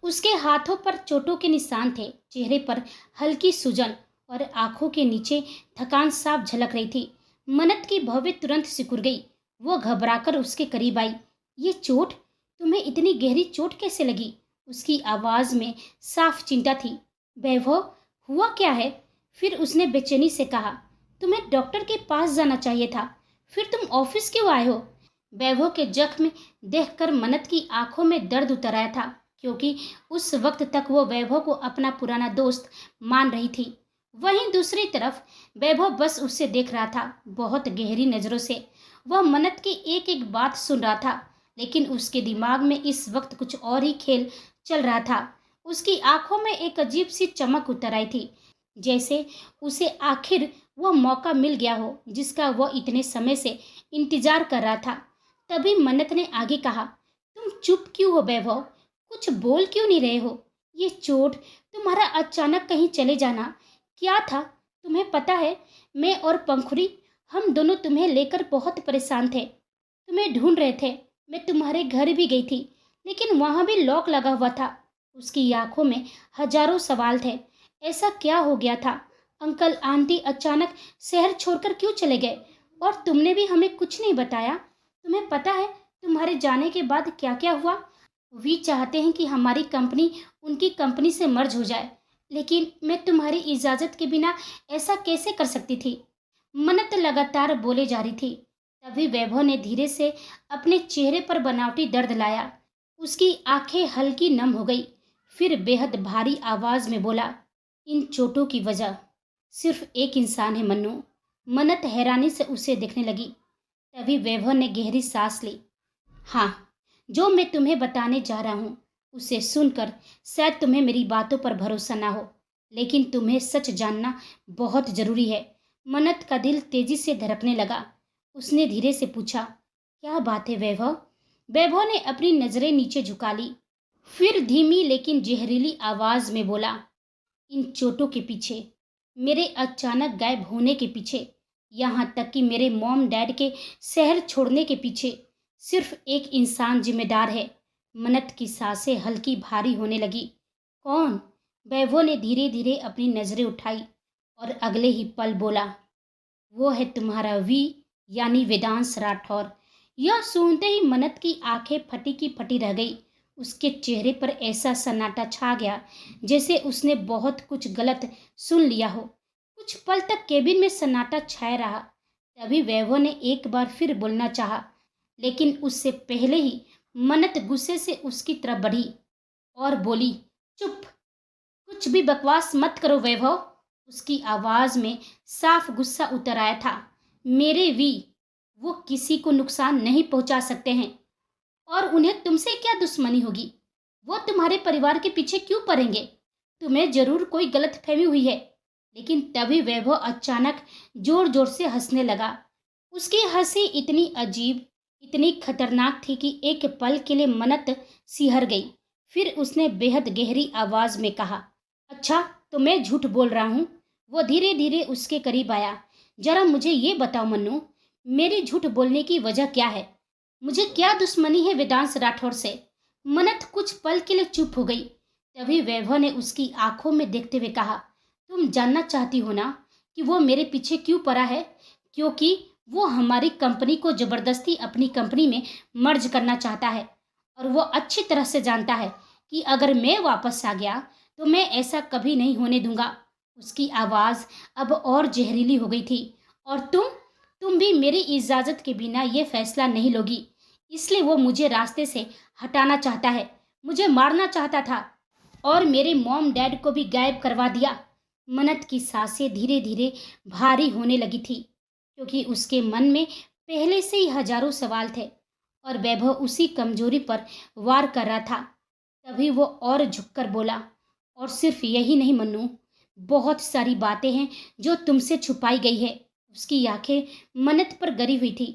उसके हाथों पर चोटों के निशान थे, चेहरे पर हल्की सूजन और आंखों के नीचे थकान साफ झलक रही थी। मन्नत की भवें तुरंत सिकुड़ गई। वो घबराकर उसके करीब आई। ये चोट? तुम्हें इतनी गहरी चोट कैसे लगी? उसकी आवाज़ में साफ चिंता थी। वैभव, हुआ क्या है? फिर उसने बेचैनी से कहा, तुम्हें डॉक्टर के पास जाना चाहिए था, फिर तुम ऑफिस क्यों आए हो? वैभव के जख्म देखकर मन्नत की आंखों में दर्द उतर आया था, क्योंकि उस वक्त तक वो वैभव को अपना पुराना दोस्त मान रही थी। वहीं दूसरी तरफ वैभव बस उससे देख रहा था, बहुत गहरी नज़रों से। वह मन्नत की एक एक बात सुन रहा था, लेकिन उसके दिमाग में इस वक्त कुछ और ही खेल चल रहा था। उसकी आंखों में एक अजीब सी चमक उतर आई थी, जैसे उसे आखिर वह मौका मिल गया हो जिसका वह इतने समय से इंतजार कर रहा था। तभी मन्नत ने आगे कहा, तुम चुप क्यों हो वैभव? कुछ बोल क्यों नहीं रहे हो? ये चोट, तुम्हारा अचानक कहीं चले जाना, क्या था? तुम्हें पता है, मैं और पंखुड़ी, हम दोनों तुम्हें लेकर बहुत परेशान थे, तुम्हें ढूंढ रहे थे। मैं तुम्हारे घर भी गई थी, लेकिन वहाँ भी लॉक लगा हुआ था। उसकी आंखों में हजारों सवाल थे। ऐसा क्या हो गया था? अंकल आंटी अचानक शहर छोड़कर क्यों चले गए? और तुमने भी हमें कुछ नहीं बताया। तुम्हें पता है तुम्हारे जाने के बाद क्या क्या हुआ? वे चाहते हैं कि हमारी कंपनी उनकी कंपनी से मर्ज हो जाए, लेकिन मैं तुम्हारी इजाज़त के बिना ऐसा कैसे कर सकती थी? मन्नत लगातार बोले जा रही थी। तभी वैभव ने धीरे से अपने चेहरे पर बनावटी दर्द लाया। उसकी आंखें हल्की नम हो गई। फिर बेहद भारी आवाज में बोला, इन चोटों की वजह सिर्फ एक इंसान है मन्नू। मन्नत हैरानी से उसे देखने लगी। तभी वैभव ने गहरी सांस ली। हाँ, जो मैं तुम्हें बताने जा रहा हूँ उसे सुनकर शायद तुम्हें मेरी बातों पर भरोसा ना हो, लेकिन तुम्हें सच जानना बहुत जरूरी है। मन्नत का दिल तेजी से धड़कने लगा। उसने धीरे से पूछा, क्या बात है वैभव? वैभव ने अपनी नजरें नीचे झुका ली। फिर धीमी लेकिन जहरीली आवाज में बोला, इन चोटों के पीछे, मेरे अचानक गायब होने के पीछे यहाँ तक कि मेरे मॉम डैड के शहर छोड़ने के पीछे सिर्फ एक इंसान जिम्मेदार है। मनत की सांसें हल्की भारी होने लगी। कौन? वैभव ने धीरे धीरे अपनी नजरें उठाई और अगले ही पल बोला, वो है तुम्हारा वी, यानी वेदांश राठौर। यह सुनते ही मनत की आंखें फटी की फटी रह गई। उसके चेहरे पर ऐसा सन्नाटा छा गया जैसे उसने बहुत कुछ गलत सुन लिया हो। कुछ पल तक केबिन में सन्नाटा छाया रहा। तभी वैभव ने एक बार फिर बोलना चाहा, लेकिन उससे पहले ही मनत गुस्से से उसकी तरफ बढ़ी और बोली, चुप, कुछ भी बकवास मत करो वैभव। उसकी आवाज में साफ गुस्सा उतर आया था। मेरे वी, वो किसी को नुकसान नहीं पहुंचा सकते हैं और उन्हें तुमसे क्या दुश्मनी होगी? वो तुम्हारे परिवार के पीछे क्यों पड़ेंगे? तुम्हें जरूर कोई गलतफहमी हुई है। लेकिन तभी वैभव अचानक जोर जोर से हंसने लगा। उसकी हंसी इतनी अजीब, इतनी खतरनाक थी कि एक पल के लिए मनत सिहर गई। फिर उसने बेहद गहरी आवाज में कहा, अच्छा तो मैं झूठ बोल रहा हूँ। वो धीरे धीरे उसके करीब आया। जरा मुझे ये बताओ मन्नू, मेरी झूठ बोलने की वजह क्या है? मुझे क्या दुश्मनी है वेदांश राठौर से? मनत कुछ पल के लिए चुप हो गई। तभी वैभव ने उसकी आंखों में देखते हुए कहा, तुम जानना चाहती हो ना कि वो मेरे पीछे क्यों पड़ा है? क्योंकि वो हमारी कंपनी को जबरदस्ती अपनी कंपनी में मर्ज करना चाहता है और वो अच्छी तरह से जानता है कि अगर मैं वापस आ गया तो मैं ऐसा कभी नहीं होने दूंगा। उसकी आवाज़ अब और जहरीली हो गई थी। और तुम भी मेरी इजाज़त के बिना ये फैसला नहीं लोगी। इसलिए वो मुझे रास्ते से हटाना चाहता है, मुझे मारना चाहता था और मेरे मॉम डैड को भी गायब करवा दिया। मनत की सांसें धीरे धीरे भारी होने लगी थी क्योंकि उसके मन में पहले से ही हजारों सवाल थे और वैभव उसी कमजोरी पर वार कर रहा था। तभी वो और झुककर बोला, और सिर्फ यही नहीं मन्नू, बहुत सारी बातें हैं जो तुमसे छुपाई गई है। उसकी आंखें मनत पर गरी हुई थी।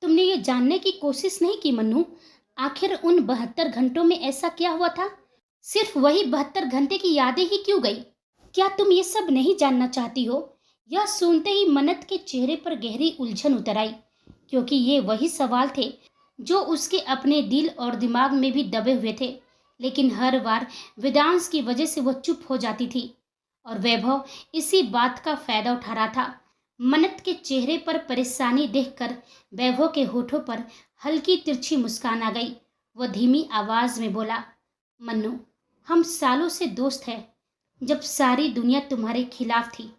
तुमने ये जानने की कोशिश नहीं की मन्नू, आखिर उन 72 घंटों में ऐसा क्या हुआ था? सिर्फ वही 72 घंटे की यादें ही क्यों गई? क्या तुम ये सब नहीं जानना चाहती हो? यह सुनते ही मनत के चेहरे पर गहरी उलझन उतर आई, क्योंकि ये वही सवाल थे जो उसके अपने दिल और दिमाग में भी दबे हुए थे। लेकिन हर बार वेदांश की वजह से वो चुप हो जाती थी और वैभव इसी बात का फायदा उठा रहा था। मनत के चेहरे पर परेशानी देखकर वैभव के होठों पर हल्की तिरछी मुस्कान आ गई। वो धीमी आवाज में बोला, मन्नू, हम सालों से दोस्त हैं। जब सारी दुनिया तुम्हारे खिलाफ थी,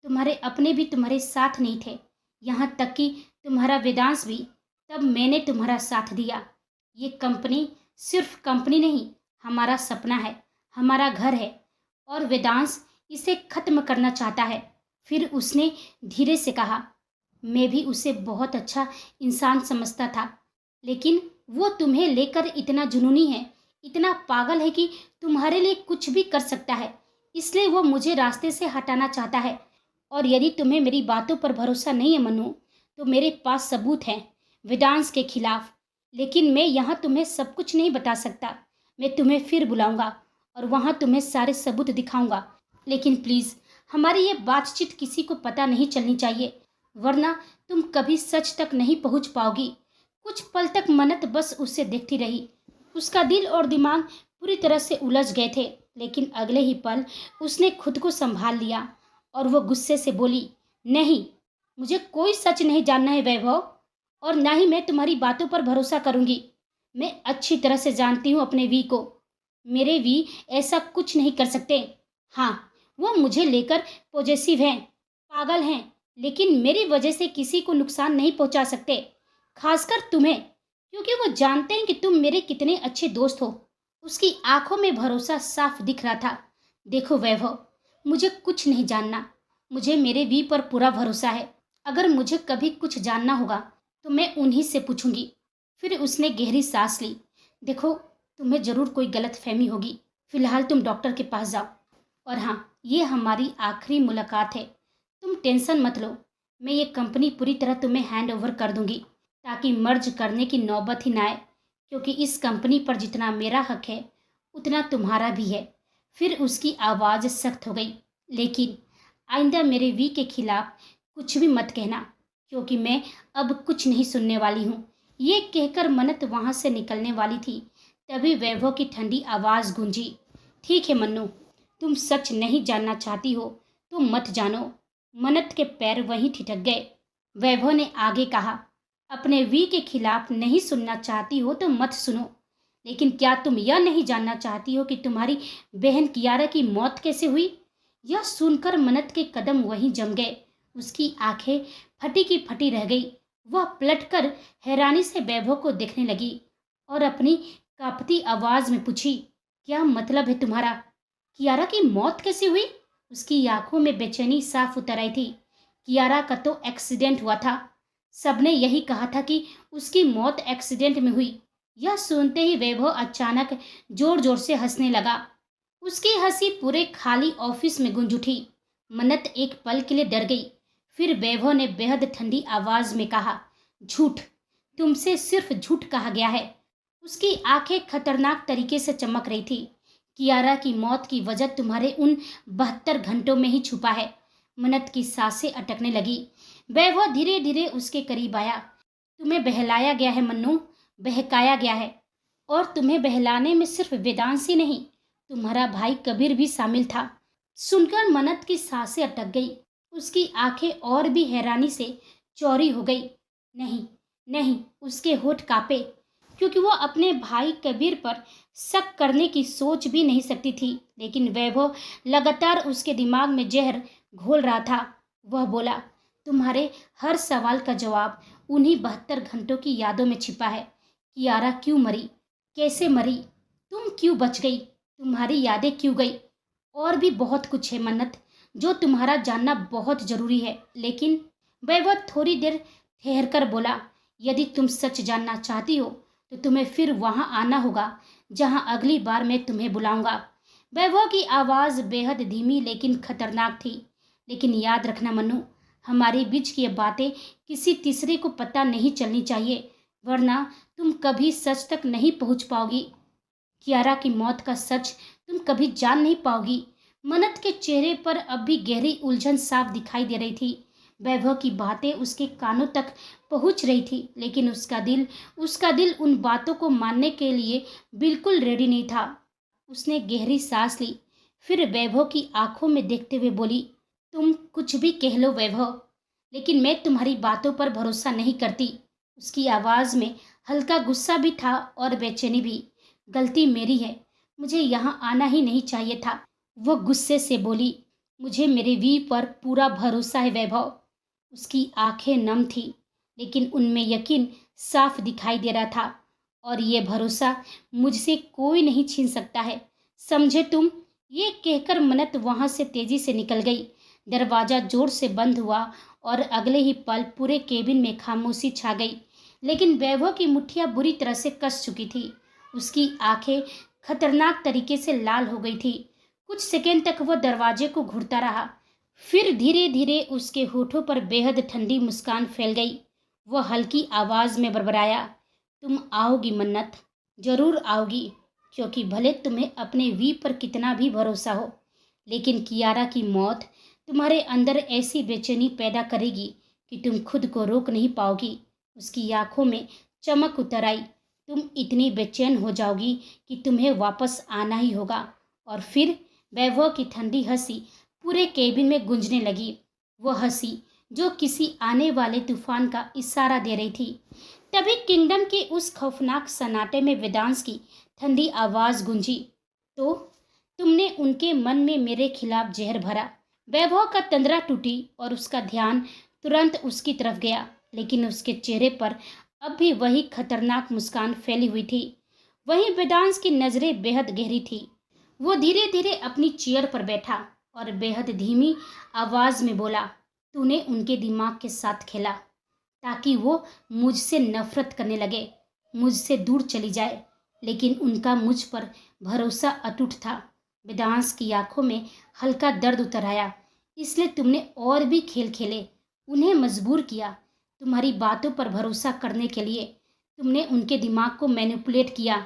तुम्हारे अपने भी तुम्हारे साथ नहीं थे, यहाँ तक कि तुम्हारा वेदांश भी, तब मैंने तुम्हारा साथ दिया। ये कंपनी सिर्फ कंपनी नहीं, हमारा सपना है, हमारा घर है और वेदांश इसे खत्म करना चाहता है। फिर उसने धीरे से कहा, मैं भी उसे बहुत अच्छा इंसान समझता था, लेकिन वो तुम्हें लेकर इतना जुनूनी है, इतना पागल है कि तुम्हारे लिए कुछ भी कर सकता है। इसलिए वो मुझे रास्ते से हटाना चाहता है। और यदि तुम्हें मेरी बातों पर भरोसा नहीं है मनु, तो मेरे पास सबूत हैं वेदांश के खिलाफ। लेकिन मैं यहाँ तुम्हें सब कुछ नहीं बता सकता। मैं तुम्हें फिर बुलाऊंगा और वहाँ तुम्हें सारे सबूत दिखाऊंगा। लेकिन प्लीज़, हमारी ये बातचीत किसी को पता नहीं चलनी चाहिए, वरना तुम कभी सच तक नहीं पहुँच पाओगी। कुछ पल तक मनत बस उसे देखती रही। उसका दिल और दिमाग पूरी तरह से उलझ गए थे, लेकिन अगले ही पल उसने खुद को संभाल लिया और वो गुस्से से बोली, नहीं, मुझे कोई सच नहीं जानना है वैभव, और ना ही मैं तुम्हारी बातों पर भरोसा करूंगी। मैं अच्छी तरह से जानती हूँ अपने वी को। मेरे वी ऐसा कुछ नहीं कर सकते। हाँ, वो मुझे लेकर पॉजेसिव हैं, पागल हैं, लेकिन मेरी वजह से किसी को नुकसान नहीं पहुंचा सकते, खासकर तुम्हें, क्योंकि वो जानते हैं कि तुम मेरे कितने अच्छे दोस्त हो। उसकी आंखों में भरोसा साफ दिख रहा था। देखो वैभव, मुझे कुछ नहीं जानना, मुझे मेरे वी पर पूरा भरोसा है। अगर मुझे कभी कुछ जानना होगा तो मैं उन्हीं से पूछूंगी। फिर उसने गहरी सांस ली। देखो, तुम्हें जरूर कोई गलत फहमी होगी, फिलहाल तुम डॉक्टर के पास जाओ। और हाँ, ये हमारी आखिरी मुलाकात है, तुम टेंशन मत लो। मैं ये कंपनी पूरी तरह तुम्हें हैंड ओवर कर दूंगी ताकि मर्ज करने की नौबत ही ना आए, क्योंकि इस कंपनी पर जितना मेरा हक है उतना तुम्हारा भी है। फिर उसकी आवाज़ सख्त हो गई, लेकिन आइंदा मेरे वी के खिलाफ कुछ भी मत कहना, क्योंकि मैं अब कुछ नहीं सुनने वाली हूँ। ये कहकर मन्नत वहाँ से निकलने वाली थी, तभी वैभव की ठंडी आवाज़ गूंजी। ठीक है मन्नू, तुम सच नहीं जानना चाहती हो तो मत जानो। मन्नत के पैर वहीं ठिठक गए। वैभव ने आगे कहा, अपने वी के खिलाफ नहीं सुनना चाहती हो तो मत सुनो, लेकिन क्या तुम यह नहीं जानना चाहती हो कि तुम्हारी बहन कियारा की मौत कैसे हुई? यह सुनकर मन्नत के कदम वहीं जम गए। उसकी आंखें फटी की फटी रह गई। वह पलटकर हैरानी से वैभव को देखने लगी और अपनी कांपती आवाज में पूछी, क्या मतलब है तुम्हारा? कियारा की मौत कैसे हुई? उसकी आंखों में बेचैनी साफ उतर आई थी। कियारा का तो एक्सीडेंट हुआ था। सबने यही कहा था कि उसकी मौत एक्सीडेंट में हुई। यह सुनते ही वैभव अचानक जोर जोर से हंसने लगा। उसकी हंसी पूरे खाली ऑफिस में गूंज उठी। मन्नत एक पल के लिए डर गई। फिर वैभव ने बेहद ठंडी आवाज में कहा, झूठ, तुमसे सिर्फ झूठ कहा गया है। उसकी आंखें खतरनाक तरीके से चमक रही थी। कियारा की मौत की वजह तुम्हारे उन 72 घंटों में ही छुपा है। मन्नत की सांसें अटकने लगी। वैभव धीरे धीरे उसके करीब आया। तुम्हें बहलाया गया है मन्नू, बहकाया गया है। और तुम्हें बहलाने में सिर्फ वेदांश ही नहीं, तुम्हारा भाई कबीर भी शामिल था। सुनकर मन्नत की सांसें अटक गई। उसकी आंखें और भी हैरानी से चौड़ी हो गई। नहीं नहीं, उसके होठ कांपे, क्योंकि वो अपने भाई कबीर पर शक करने की सोच भी नहीं सकती थी। लेकिन वैभव लगातार उसके दिमाग में जहर घोल रहा था। वह बोला, तुम्हारे हर सवाल का जवाब उन्हीं 72 घंटों की यादों में छिपा है। कियारा क्यों मरी, कैसे मरी, तुम क्यों बच गई, तुम्हारी यादें क्यों गई, और भी बहुत कुछ है मन्नत, जो तुम्हारा जानना बहुत जरूरी है। लेकिन वैभव थोड़ी देर ठहर कर बोला, यदि तुम सच जानना चाहती हो तो तुम्हें फिर वहां आना होगा जहां अगली बार मैं तुम्हें बुलाऊंगा। वैभव की आवाज बेहद धीमी लेकिन खतरनाक थी। लेकिन याद रखना मन्नू, हमारे बीच की ये बातें किसी तीसरे को पता नहीं चलनी चाहिए, वरना तुम कभी सच तक नहीं पहुंच पाओगी। कियारा की मौत का सच तुम कभी जान नहीं पाओगी। मन्नत के चेहरे पर अब भी गहरी उलझन साफ दिखाई दे रही थी। वैभव की बातें उसके कानों तक पहुंच रही थी, लेकिन उसका दिल उन बातों को मानने के लिए बिल्कुल रेडी नहीं था। उसने गहरी सांस ली, फिर वैभव की आंखों में देखते हुए बोली, तुम कुछ भी कह लो वैभव, लेकिन मैं तुम्हारी बातों पर भरोसा नहीं करती। उसकी आवाज में हल्का गुस्सा भी था और बेचैनी भी। गलती मेरी है, मुझे यहाँ आना ही नहीं चाहिए था। वो गुस्से से बोली, मुझे मेरे वी पर पूरा भरोसा है वैभव। उसकी आंखें नम थी, लेकिन उनमें यकीन साफ दिखाई दे रहा था, और ये भरोसा मुझसे कोई नहीं छीन सकता है, समझे तुम? ये कहकर मन्नत वहां से तेजी से निकल गई। दरवाजा जोर से बंद हुआ और अगले ही पल पूरे केबिन में खामोशी छा गई। लेकिन वैभव की मुट्ठियां बुरी तरह से कस चुकी थी। उसकी आंखें खतरनाक तरीके से लाल हो गई थी। कुछ सेकंड तक वह दरवाजे को घूरता रहा, फिर धीरे धीरे उसके होठों पर बेहद ठंडी मुस्कान फैल गई। वह हल्की आवाज में बड़बड़ाया, तुम आओगी मन्नत, जरूर आओगी, क्योंकि भले तुम्हें अपने वी पर कितना भी भरोसा हो, लेकिन कियारा की मौत तुम्हारे अंदर ऐसी बेचैनी पैदा करेगी कि तुम खुद को रोक नहीं पाओगी। उसकी आंखों में चमक उतर आई। तुम इतनी बेचैन हो जाओगी कि तुम्हें वापस आना ही होगा। और फिर वैभव की ठंडी हंसी पूरे केबिन में गूंजने लगी। वो हंसी जो किसी आने वाले तूफान का इशारा दे रही थी। तभी किंगडम के उस खौफनाक सन्नाटे में वेदांश की ठंडी आवाज गूंजी, तो तुमने उनके मन में मेरे खिलाफ जहर भरा। वैभव का तंद्रा टूटी और उसका ध्यान तुरंत उसकी तरफ गया, लेकिन उसके चेहरे पर अब भी वही खतरनाक मुस्कान फैली हुई थी। वहीं वेदांश की नजरें बेहद गहरी थी। वो धीरे धीरे अपनी चेयर पर बैठा और बेहद धीमी आवाज में बोला, तूने उनके दिमाग के साथ खेला ताकि वो मुझसे नफरत करने लगे, मुझसे दूर चली जाए। लेकिन उनका मुझ पर भरोसा अटूट था। वेदांश की आंखों में हल्का दर्द उतर आया। इसलिए तुमने और भी खेल खेले, उन्हें मजबूर किया। तुम्हारी बातों पर भरोसा करने के लिए तुमने उनके दिमाग को मैनिपुलेट किया,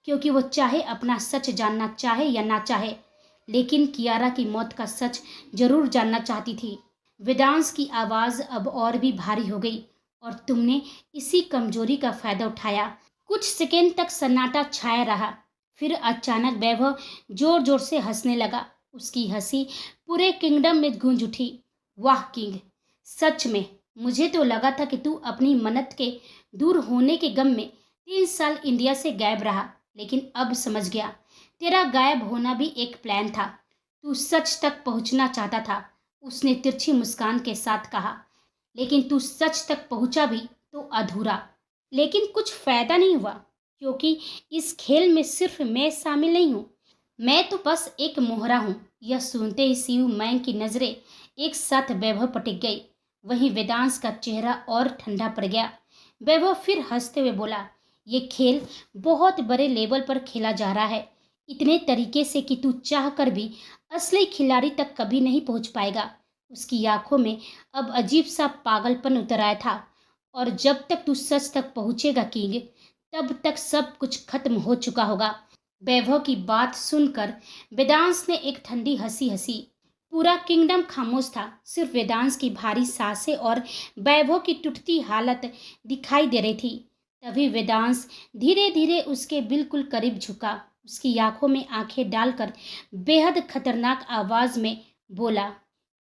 क्योंकि वो चाहे अपना सच जानना चाहे या ना चाहे, लेकिन कियारा की मौत का सच जरूर जानना चाहती थी। वेदांश की आवाज अब और भी भारी हो गई। और तुमने इसी कमजोरी का फायदा उठाया। कुछ सेकेंड तक सन्नाटा छाया रहा। फिर अचानक वैभव जोर जोर से हंसने लगा। उसकी हंसी पूरे किंगडम में गूंज उठी। वाह किंग, सच में मुझे तो लगा था कि तू अपनी मन्नत के दूर होने के गम में 3 साल इंडिया से गायब रहा, लेकिन अब समझ गया तेरा गायब होना भी एक प्लान था। तू सच तक पहुंचना चाहता था। उसने तिरछी मुस्कान के साथ कहा। लेकिन तू सच तक पहुंचा भी तो अधूरा। लेकिन कुछ फायदा नहीं हुआ, क्योंकि इस खेल में सिर्फ मैं शामिल नहीं हूँ। मैं तो बस एक मोहरा हूँ। यह सुनते ही शिव मैंग की नजरें एक साथ वैभव पर टिक गई। वहीं वेदांश का चेहरा और ठंडा पड़ गया। वैभव फिर हंसते हुए बोला, ये खेल बहुत बड़े लेवल पर खेला जा रहा है, इतने तरीके से कि तू चाह कर भी असली खिलाड़ी तक कभी नहीं पहुंच पाएगा। उसकी आंखों में अब अजीब सा पागलपन उतर आया था। और जब तक तू सच तक पहुंचेगा किंग, तब तक सब कुछ खत्म हो चुका होगा। वैभव की बात सुनकर वेदांश ने एक ठंडी हंसी हंसी। पूरा किंगडम खामोश था। सिर्फ वेदांश की भारी सांसें और वैभव की टूटती हालत दिखाई दे रही थी। तभी वेदांश धीरे धीरे उसके बिल्कुल करीब झुका। उसकी आंखों में आंखें डालकर बेहद खतरनाक आवाज में बोला,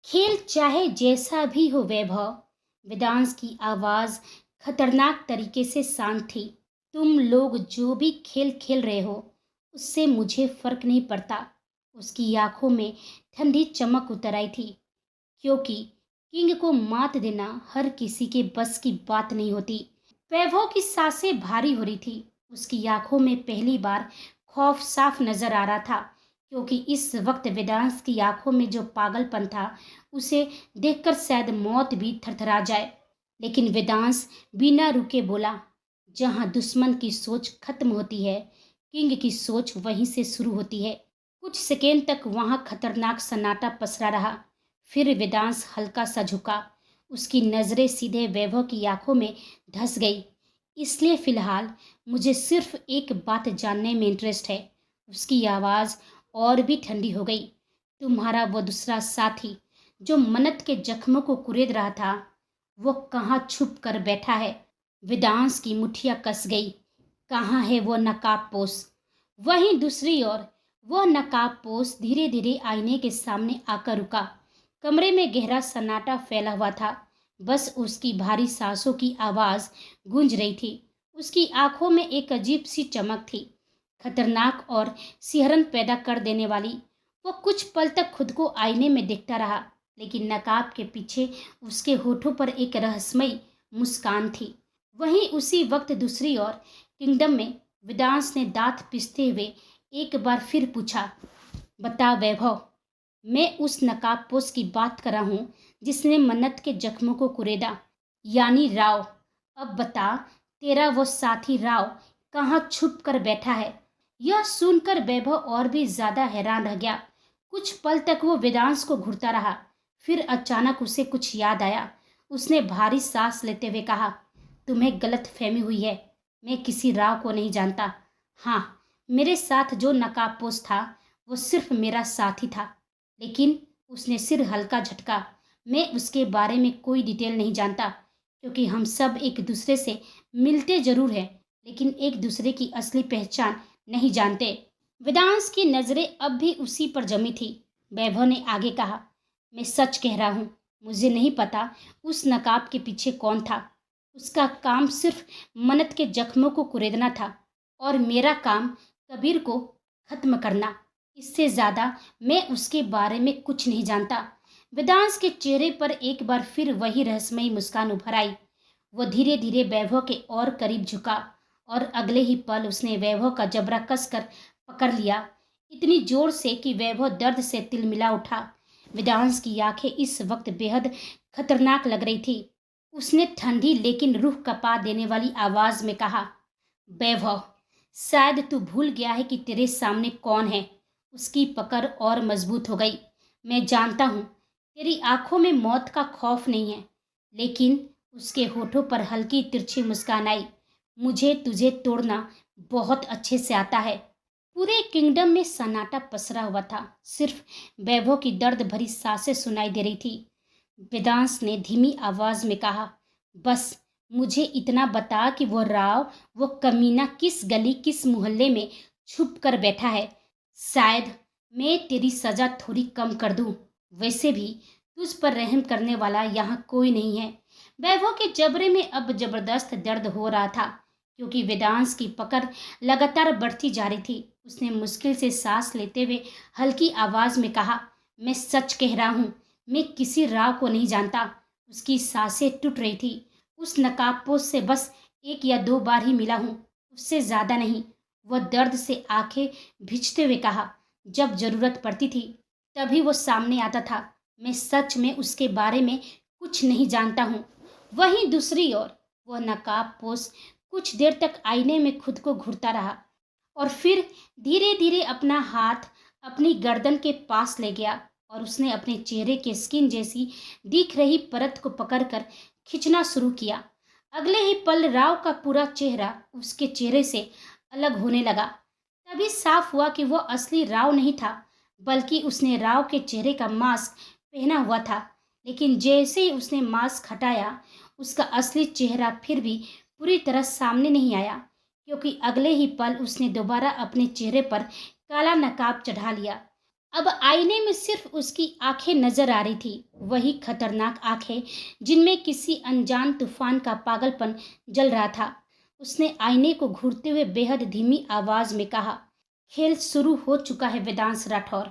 खेल चाहे जैसा भी हो वैभव। वेदांश की आवाज खतरनाक तरीके से शांत थी। तुम लोग जो भी खेल खेल रहे हो, उससे मुझे फर्क नहीं पड़ता। उसकी आंखों में ठंडी चमक उतर आई थी, क्योंकि किंग को मात देना हर किसी के बस की बात नहीं होती। वैभव की सांसें भारी हो रही थी। उसकी आंखों में पहली बार खौफ साफ नजर आ रहा था, क्योंकि इस वक्त वेदांश की आंखों में जो पागलपन था, उसे देखकर शायद मौत भी थरथरा जाए। लेकिन वेदांश बिना रुके बोला, जहां दुश्मन की सोच खत्म होती है, किंग की सोच वहीं से शुरू होती है। कुछ सेकेंड तक वहां खतरनाक सन्नाटा पसरा रहा। फिर वेदांश हल्का सा झुका। उसकी नजरें सीधे वैभव की आंखों में धंस गई। इसलिए फिलहाल मुझे सिर्फ एक बात जानने में इंटरेस्ट है। उसकी आवाज और भी ठंडी हो गई। तुम्हारा वो दूसरा साथी जो मन्नत के जख्मों को कुरेद रहा था, वो कहाँ छुप कर बैठा है? वेदांश की मुठ्ठियां कस गई। कहाँ है वो नकाबपोश? वहीं दूसरी ओर वह नकाबपोश धीरे धीरे आईने के सामने आकर रुका। कमरे में गहरा सन्नाटा फैला हुआ था। बस उसकी भारी सांसों की आवाज गूंज रही थी। उसकी आंखों में एक अजीब सी चमक थी, खतरनाक और सिहरन पैदा कर देने वाली। वो कुछ पल तक खुद को आईने में देखता रहा, लेकिन नकाब के पीछे उसके होठों पर एक रहस्यमयी मुस्कान थी। वहीं उसी वक्त दूसरी ओर किंगडम में वेदांश ने दांत पिसते हुए एक बार फिर पूछा, बता वैभव, मैं उस नकाबपोश की बात कर रहा हूँ जिसने मन्नत के जख्मों को कुरेदा, यानी राव। अब बता, तेरा वो साथी राव कहाँ छुप कर बैठा है? यह सुनकर वैभव और भी ज्यादा हैरान रह गया। कुछ पल तक वो वेदांश को घूरता रहा। फिर अचानक उसे कुछ याद आया। उसने भारी सांस लेते हुए कहा, तुम्हें गलत फहमी हुई है। मैं किसी राव को नहीं जानता। हाँ, मेरे साथ जो नकाबपोश था वो सिर्फ मेरा साथी था। लेकिन उसने सिर हल्का झटका। मैं उसके बारे में कोई डिटेल नहीं जानता, क्योंकि हम सब एक दूसरे से मिलते जरूर हैं, लेकिन एक दूसरे की असली पहचान नहीं जानते। वेदांश की नजरें अब भी उसी पर जमी थी। वैभव ने आगे कहा, मैं सच कह रहा हूँ, मुझे नहीं पता उस नकाब के पीछे कौन था। उसका काम सिर्फ मन्नत के जख्मों को कुरेदना था, और मेरा काम कबीर को खत्म करना। इससे ज्यादा मैं उसके बारे में कुछ नहीं जानता। वेदांश के चेहरे पर एक बार फिर वही रहस्यमयी मुस्कान उभर आई। वो धीरे धीरे वैभव के और करीब झुका, और अगले ही पल उसने वैभव का जबड़ा कसकर पकड़ लिया, इतनी जोर से कि वैभव दर्द से तिलमिला उठा। वेदांश की आंखें इस वक्त बेहद खतरनाक लग रही थी। उसने ठंडी लेकिन रूह कपा देने वाली आवाज में कहा, वैभव, शायद तू भूल गया है कि तेरे सामने कौन है। उसकी पकड़ और मजबूत हो गई। मैं जानता हूँ तेरी आंखों में मौत का खौफ नहीं है, लेकिन उसके होठों पर हल्की तिरछी मुस्कान आई। मुझे तुझे तोड़ना बहुत अच्छे से आता है। पूरे किंगडम में सन्नाटा पसरा हुआ था। सिर्फ वैभव की दर्द भरी सांसें सुनाई दे रही थी। वेदांश ने धीमी आवाज में कहा। बस मुझे इतना बता कि वो राव, वो कमीना किस गली किस मोहल्ले में छुप कर बैठा है। शायद मैं तेरी सजा थोड़ी कम कर दूं। वैसे भी तुझ पर रहम करने वाला यहाँ कोई नहीं है। वैभव के जबड़े में अब जबरदस्त दर्द हो रहा था, क्योंकि वेदांश की पकड़ लगातार बढ़ती जा रही थी। उसने मुश्किल से सांस लेते हुए हल्की आवाज में कहा, मैं सच कह रहा हूँ, मैं किसी राव को नहीं जानता। उसकी सांसें टूट रही थी। उस नकाबपोश से बस 1 या 2 बार ही मिला हूँ, उससे ज्यादा नहीं। वह दर्द से आंखें भिजते हुए कहा, जब जरूरत पड़ती थी तभी वो सामने आता था। मैं सच में उसके बारे में कुछ नहीं जानता हूँ। वहीं दूसरी ओर वह नकाबपोश कुछ देर तक आईने में खुद को घूरता रहा और फिर धीरे धीरे अपना हाथ अपनी गर्दन के पास ले गया और उसने अपने चेहरे के स्किन जैसी दिख रही परत को पकड़कर खींचना शुरू किया। अगले ही पल राव का पूरा चेहरा उसके चेहरे से अलग होने लगा। तभी साफ हुआ कि वो असली राव नहीं था, बल्कि उसने राव के चेहरे का मास्क पहना हुआ था। लेकिन जैसे ही उसने मास्क हटाया, उसका असली चेहरा फिर भी पूरी तरह सामने नहीं आया, क्योंकि अगले ही पल उसने दोबारा अपने चेहरे पर काला नकाब चढ़ा लिया। अब आईने में सिर्फ उसकी आंखें नजर आ रही थी, वही खतरनाक आंखें जिनमें किसी अनजान तूफान का पागलपन जल रहा था। उसने आईने को घूरते हुए बेहद धीमी आवाज में कहा, खेल शुरू हो चुका है वेदांश राठौर।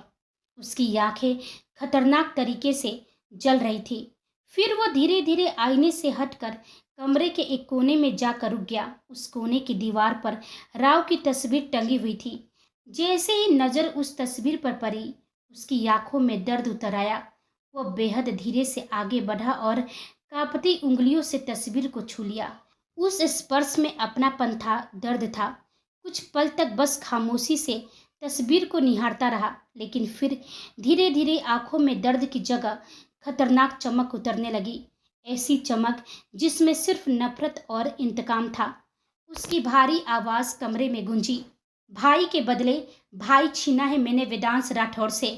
उसकी आंखें खतरनाक तरीके से जल रही थी। फिर वो धीरे धीरे आईने से हटकर कमरे के एक कोने में जाकर रुक गया। उस कोने की दीवार पर राव की तस्वीर टंगी हुई थी। जैसे ही नजर उस तस्वीर पर पड़ी, उसकी आंखों में दर्द उतर आया। वह बेहद धीरे से आगे बढ़ा और कांपती उंगलियों से तस्वीर को छू लिया। उस स्पर्श में अपनापन था, दर्द था। कुछ पल तक बस खामोशी से तस्वीर को निहारता रहा, लेकिन फिर धीरे धीरे आंखों में दर्द की जगह खतरनाक चमक उतरने लगी। ऐसी चमक जिसमें सिर्फ नफरत और इंतकाम था। उसकी भारी आवाज कमरे में गूंजी, भाई के बदले भाई छीना है मैंने वेदांश राठौर से।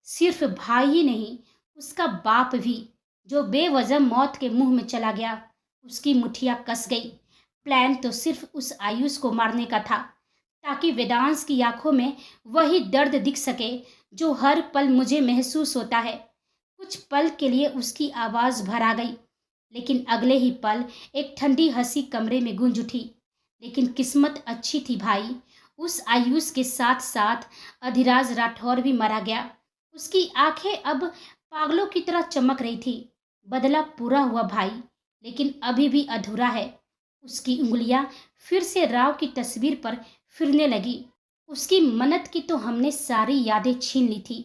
सिर्फ भाई ही नहीं, उसका बाप भी, जो बेवजह मौत के मुंह में चला गया। उसकी मुठ्ठियां कस गई। प्लान तो सिर्फ उस आयुष को मारने का था, ताकि वेदांश की आंखों में वही दर्द दिख सके जो हर पल मुझे महसूस होता है। कुछ पल के लिए उसकी आवाज भर आ गई, लेकिन अगले ही पल एक ठंडी हंसी कमरे में गूंज उठी। लेकिन किस्मत अच्छी थी भाई, उस आयुष के साथ साथ अधिराज राठौर भी मारा गया। उसकी आंखें अब पागलों की तरह चमक रही थी। बदला पूरा हुआ भाई, लेकिन अभी भी अधूरा है। उसकी उंगलियां फिर से राव की तस्वीर पर फिरने लगी। उसकी मन्नत की तो हमने सारी यादें छीन ली थी,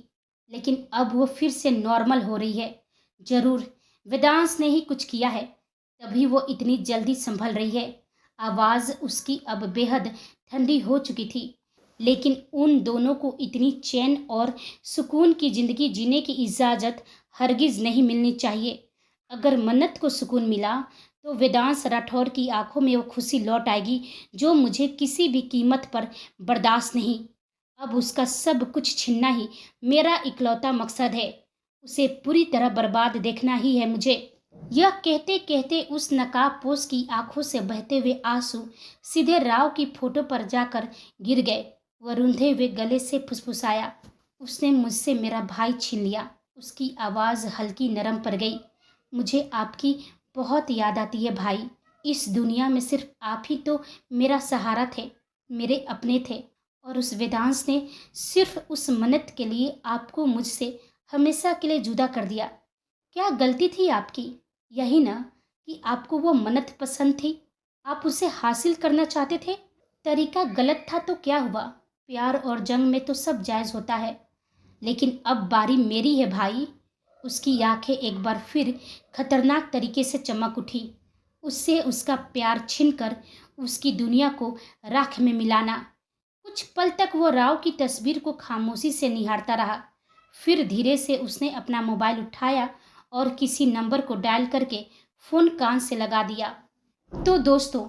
लेकिन अब वो फिर से नॉर्मल हो रही है। जरूर वेदांश ने ही कुछ किया है, तभी वो इतनी जल्दी संभल रही है। आवाज उसकी अब बेहद ठंडी हो चुकी थी। लेकिन उन दोनों को इतनी चैन और सुकून की जिंदगी जीने की इजाजत हरगिज नहीं मिलनी चाहिए। अगर मन्नत को सुकून मिला तो वेदांश राठौर की आंखों में वो खुशी लौट आएगी जो मुझे किसी भी कीमत पर बर्दाश्त नहीं। अब उसका सब कुछ छीनना ही मेरा इकलौता मकसद है। उसे पूरी तरह बर्बाद देखना ही है मुझे। यह कहते कहते उस नकाबपोश की आंखों से बहते हुए आंसू सीधे राव की फोटो पर जाकर गिर गए। वह रूंधे हुए गले से फुसफुसाया, उसने मुझसे मेरा भाई छीन लिया। उसकी आवाज़ हल्की नरम पड़ गई। मुझे आपकी बहुत याद आती है भाई। इस दुनिया में सिर्फ आप ही तो मेरा सहारा थे, मेरे अपने थे। और उस वेदांश ने सिर्फ उस मन्नत के लिए आपको मुझसे हमेशा के लिए जुदा कर दिया। क्या गलती थी आपकी? यही ना कि आपको वो मन्नत पसंद थी, आप उसे हासिल करना चाहते थे। तरीका गलत था तो क्या हुआ? प्यार और जंग में तो सब जायज़ होता है, लेकिन अब बारी मेरी है भाई। उसकी आंखें एक बार फिर खतरनाक तरीके से चमक उठी। उससे उसका प्यार छीनकर उसकी दुनिया को राख में मिलाना। कुछ पल तक वो राव की तस्वीर को खामोशी से निहारता रहा। फिर धीरे से उसने अपना मोबाइल उठाया और किसी नंबर को डायल करके फ़ोन कान से लगा दिया। तो दोस्तों,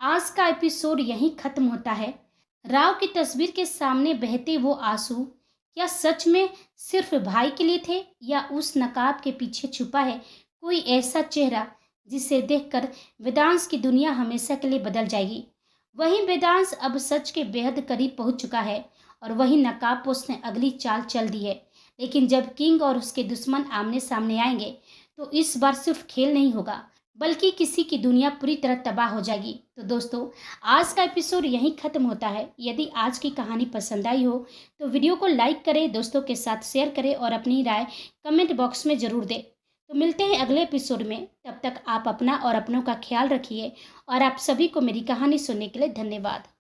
आज का एपिसोड यहीं ख़त्म होता है। राव की तस्वीर के सामने बहते वो आंसू क्या सच में सिर्फ भाई के लिए थे, या उस नकाब के पीछे छुपा है कोई ऐसा चेहरा जिसे देखकर वेदांश की दुनिया हमेशा के लिए बदल जाएगी। वहीं वेदांश अब सच के बेहद करीब पहुंच चुका है और वही नकाबपोश ने अगली चाल चल दी है। लेकिन जब किंग और उसके दुश्मन आमने सामने आएंगे तो इस बार सिर्फ खेल नहीं होगा, बल्कि किसी की दुनिया पूरी तरह तबाह हो जाएगी। तो दोस्तों, आज का एपिसोड यहीं ख़त्म होता है। यदि आज की कहानी पसंद आई हो तो वीडियो को लाइक करें, दोस्तों के साथ शेयर करें और अपनी राय कमेंट बॉक्स में ज़रूर दें। तो मिलते हैं अगले एपिसोड में। तब तक आप अपना और अपनों का ख्याल रखिए और आप सभी को मेरी कहानी सुनने के लिए धन्यवाद।